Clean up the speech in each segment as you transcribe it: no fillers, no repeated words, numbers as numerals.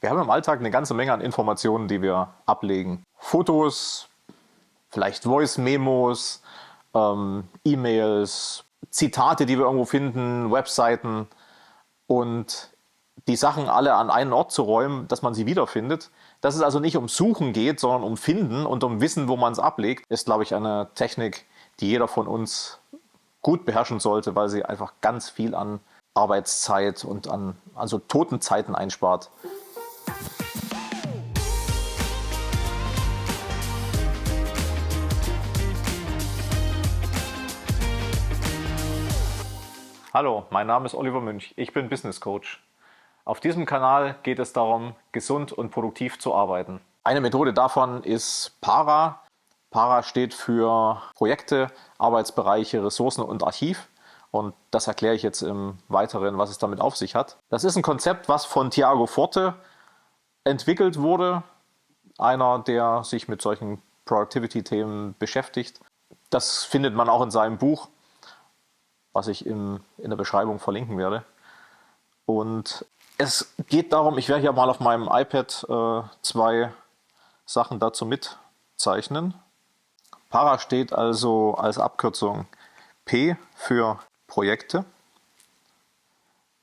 Wir haben im Alltag eine ganze Menge an Informationen, die wir ablegen. Fotos, vielleicht Voice-Memos, E-Mails, Zitate, die wir irgendwo finden, Webseiten. Und die Sachen alle an einen Ort zu räumen, dass man sie wiederfindet. Dass es also nicht um Suchen geht, sondern um Finden und um Wissen, wo man es ablegt, ist, glaube ich, eine Technik, die jeder von uns gut beherrschen sollte, weil sie einfach ganz viel an Arbeitszeit und an also toten Zeiten einspart. Hallo, mein Name ist Oliver Münch, ich bin Business Coach. Auf diesem Kanal geht es darum, gesund und produktiv zu arbeiten. Eine Methode davon ist PARA. PARA steht für Projekte, Arbeitsbereiche, Ressourcen und Archiv. Und das erkläre ich jetzt im Weiteren, was es damit auf sich hat. Das ist ein Konzept, was von Tiago Forte entwickelt wurde. Einer, der sich mit solchen Productivity-Themen beschäftigt. Das findet man auch in seinem Buch, was ich in der Beschreibung verlinken werde. Und es geht darum, ich werde hier mal auf meinem iPad zwei Sachen dazu mitzeichnen. PARA steht also als Abkürzung P für Projekte,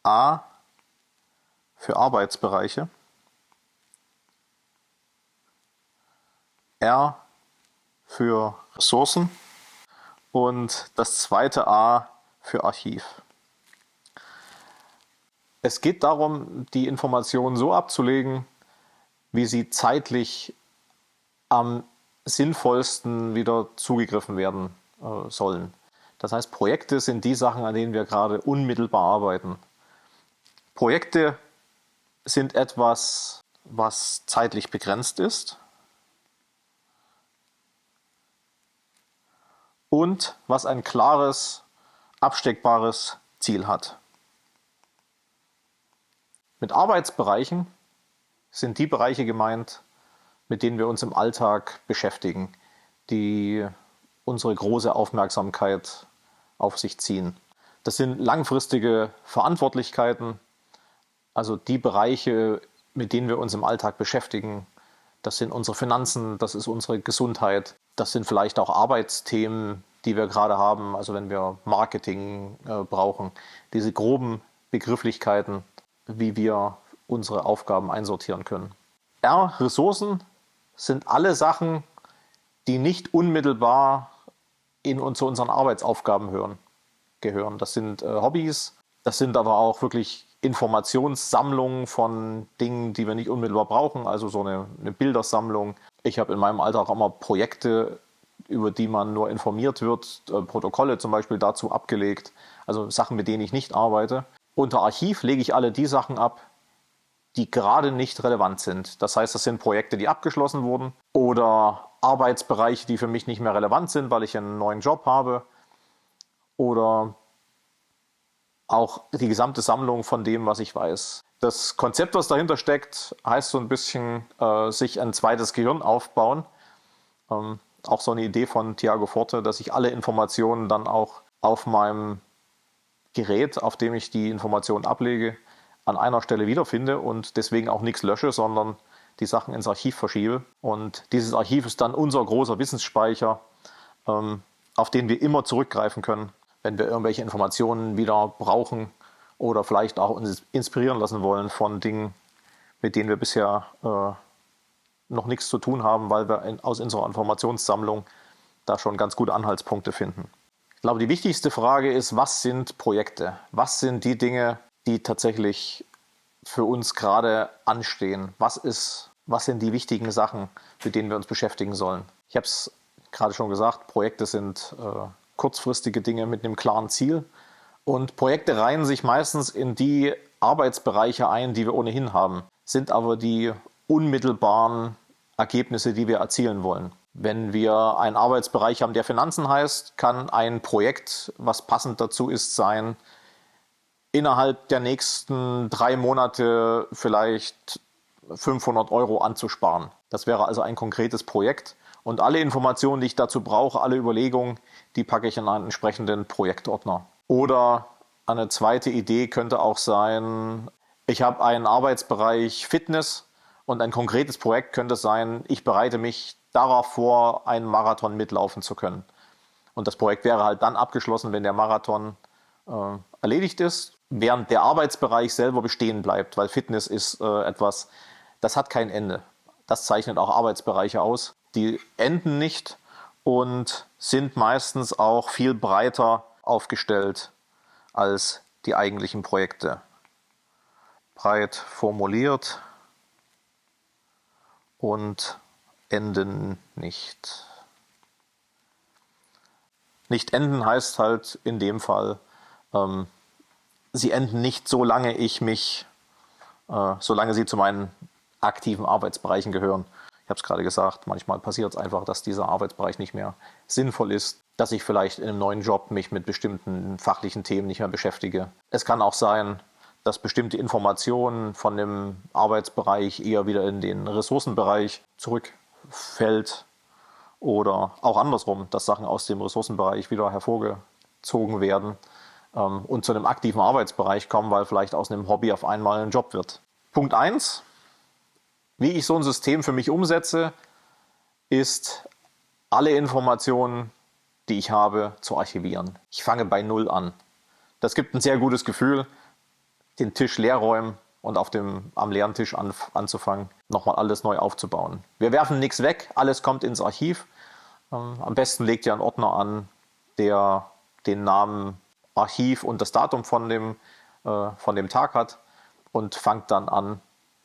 A für Arbeitsbereiche, R für Ressourcen und das zweite A für Archiv. Es geht darum, die Informationen so abzulegen, wie sie zeitlich am sinnvollsten wieder zugegriffen werden sollen. Das heißt, Projekte sind die Sachen, an denen wir gerade unmittelbar arbeiten. Projekte sind etwas, was zeitlich begrenzt ist und was ein klares, absteckbares Ziel hat. Mit Arbeitsbereichen sind die Bereiche gemeint, mit denen wir uns im Alltag beschäftigen, die unsere große Aufmerksamkeit auf sich ziehen. Das sind langfristige Verantwortlichkeiten, also die Bereiche, mit denen wir uns im Alltag beschäftigen. Das sind unsere Finanzen, das ist unsere Gesundheit, das sind vielleicht auch Arbeitsthemen, die wir gerade haben, also wenn wir Marketing brauchen. Diese groben Begrifflichkeiten, wie wir unsere Aufgaben einsortieren können. R, Ressourcen, sind alle Sachen, die nicht unmittelbar zu unseren Arbeitsaufgaben gehören. Das sind Hobbys, das sind aber auch wirklich Informationssammlungen von Dingen, die wir nicht unmittelbar brauchen, also so eine Bildersammlung. Ich habe in meinem Alltag auch immer Projekte, über die man nur informiert wird, Protokolle zum Beispiel dazu abgelegt, also Sachen, mit denen ich nicht arbeite. Unter Archiv lege ich alle die Sachen ab, die gerade nicht relevant sind. Das heißt, das sind Projekte, die abgeschlossen wurden oder Arbeitsbereiche, die für mich nicht mehr relevant sind, weil ich einen neuen Job habe oder auch die gesamte Sammlung von dem, was ich weiß. Das Konzept, was dahinter steckt, heißt so ein bisschen sich ein zweites Gehirn aufbauen. Auch so eine Idee von Tiago Forte, dass ich alle Informationen dann auch auf meinem Gerät, auf dem ich die Informationen ablege, an einer Stelle wiederfinde und deswegen auch nichts lösche, sondern die Sachen ins Archiv verschiebe. Und dieses Archiv ist dann unser großer Wissensspeicher, auf den wir immer zurückgreifen können, wenn wir irgendwelche Informationen wieder brauchen oder vielleicht auch uns inspirieren lassen wollen von Dingen, mit denen wir bisher noch nichts zu tun haben, weil wir aus unserer Informationssammlung da schon ganz gute Anhaltspunkte finden. Ich glaube, die wichtigste Frage ist, was sind Projekte? Was sind die Dinge, die tatsächlich für uns gerade anstehen? Was sind die wichtigen Sachen, mit denen wir uns beschäftigen sollen? Ich habe es gerade schon gesagt, Projekte sind kurzfristige Dinge mit einem klaren Ziel. Und Projekte reihen sich meistens in die Arbeitsbereiche ein, die wir ohnehin haben, sind aber die unmittelbaren Ergebnisse, die wir erzielen wollen. Wenn wir einen Arbeitsbereich haben, der Finanzen heißt, kann ein Projekt, was passend dazu ist, sein, innerhalb der nächsten 3 Monate vielleicht 500 € anzusparen. Das wäre also ein konkretes Projekt. Und alle Informationen, die ich dazu brauche, alle Überlegungen, die packe ich in einen entsprechenden Projektordner. Oder eine zweite Idee könnte auch sein, ich habe einen Arbeitsbereich Fitness Und ein konkretes Projekt könnte sein, ich bereite mich darauf vor, einen Marathon mitlaufen zu können. Und das Projekt wäre halt dann abgeschlossen, wenn der Marathon erledigt ist, während der Arbeitsbereich selber bestehen bleibt, weil Fitness ist etwas, das hat kein Ende. Das zeichnet auch Arbeitsbereiche aus. Die enden nicht und sind meistens auch viel breiter aufgestellt als die eigentlichen Projekte. Breit formuliert und enden nicht. Nicht enden heißt halt in dem Fall, sie enden nicht, solange solange sie zu meinen aktiven Arbeitsbereichen gehören. Ich habe es gerade gesagt, manchmal passiert es einfach, dass dieser Arbeitsbereich nicht mehr sinnvoll ist, dass ich vielleicht in einem neuen Job mich mit bestimmten fachlichen Themen nicht mehr beschäftige. Es kann auch sein, dass bestimmte Informationen von dem Arbeitsbereich eher wieder in den Ressourcenbereich zurückfällt oder auch andersrum, dass Sachen aus dem Ressourcenbereich wieder hervorgezogen werden und zu einem aktiven Arbeitsbereich kommen, weil vielleicht aus einem Hobby auf einmal ein Job wird. Punkt 1, wie ich so ein System für mich umsetze, ist, alle Informationen, die ich habe, zu archivieren. Ich fange bei Null an. Das gibt ein sehr gutes Gefühl, den Tisch leer räumen und am leeren Tisch anzufangen, nochmal alles neu aufzubauen. Wir werfen nichts weg, alles kommt ins Archiv. Am besten legt ihr einen Ordner an, der den Namen Archiv und das Datum von dem Tag hat und fangt dann an,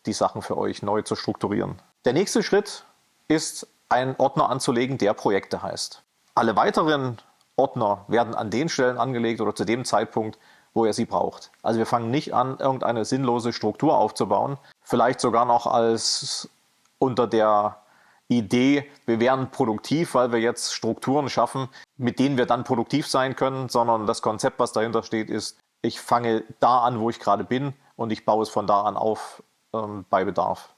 die Sachen für euch neu zu strukturieren. Der nächste Schritt ist, einen Ordner anzulegen, der Projekte heißt. Alle weiteren Ordner werden an den Stellen angelegt oder zu dem Zeitpunkt, wo ihr sie braucht. Also wir fangen nicht an, irgendeine sinnlose Struktur aufzubauen, vielleicht sogar noch als unter der Idee, wir wären produktiv, weil wir jetzt Strukturen schaffen, mit denen wir dann produktiv sein können, sondern das Konzept, was dahinter steht, ist, ich fange da an, wo ich gerade bin und ich baue es von da an auf bei Bedarf.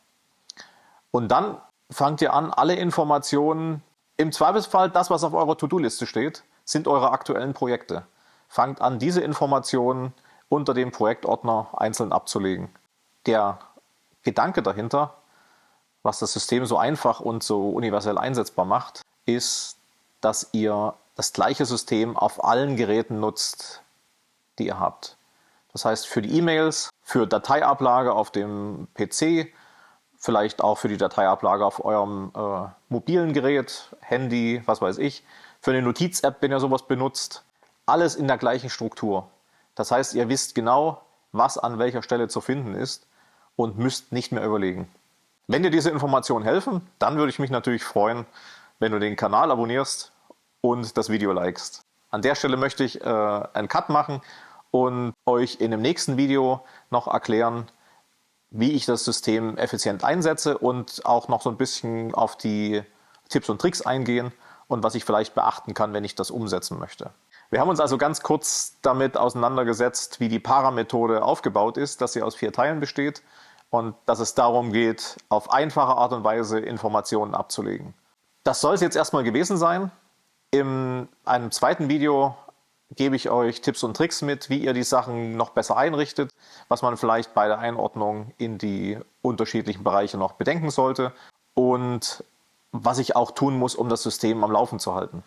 Und dann fangt ihr an, alle Informationen, im Zweifelsfall das, was auf eurer To-Do-Liste steht, sind eure aktuellen Projekte. Fangt an, diese Informationen unter dem Projektordner einzeln abzulegen. Der Gedanke dahinter, was das System so einfach und so universell einsetzbar macht, ist, dass ihr das gleiche System auf allen Geräten nutzt, die ihr habt. Das heißt, für die E-Mails, für Dateiablage auf dem PC, vielleicht auch für die Dateiablage auf eurem mobilen Gerät, Handy, was weiß ich, für eine Notiz-App, wenn ihr sowas benutzt, alles in der gleichen Struktur. Das heißt, ihr wisst genau, was an welcher Stelle zu finden ist und müsst nicht mehr überlegen. Wenn dir diese Informationen helfen, dann würde ich mich natürlich freuen, wenn du den Kanal abonnierst und das Video likest. An der Stelle möchte ich einen Cut machen und euch in dem nächsten Video noch erklären, wie ich das System effizient einsetze und auch noch so ein bisschen auf die Tipps und Tricks eingehen und was ich vielleicht beachten kann, wenn ich das umsetzen möchte. Wir haben uns also ganz kurz damit auseinandergesetzt, wie die Para-Methode aufgebaut ist, dass sie aus 4 Teilen besteht und dass es darum geht, auf einfache Art und Weise Informationen abzulegen. Das soll es jetzt erstmal gewesen sein. In einem zweiten Video gebe ich euch Tipps und Tricks mit, wie ihr die Sachen noch besser einrichtet, was man vielleicht bei der Einordnung in die unterschiedlichen Bereiche noch bedenken sollte und was ich auch tun muss, um das System am Laufen zu halten.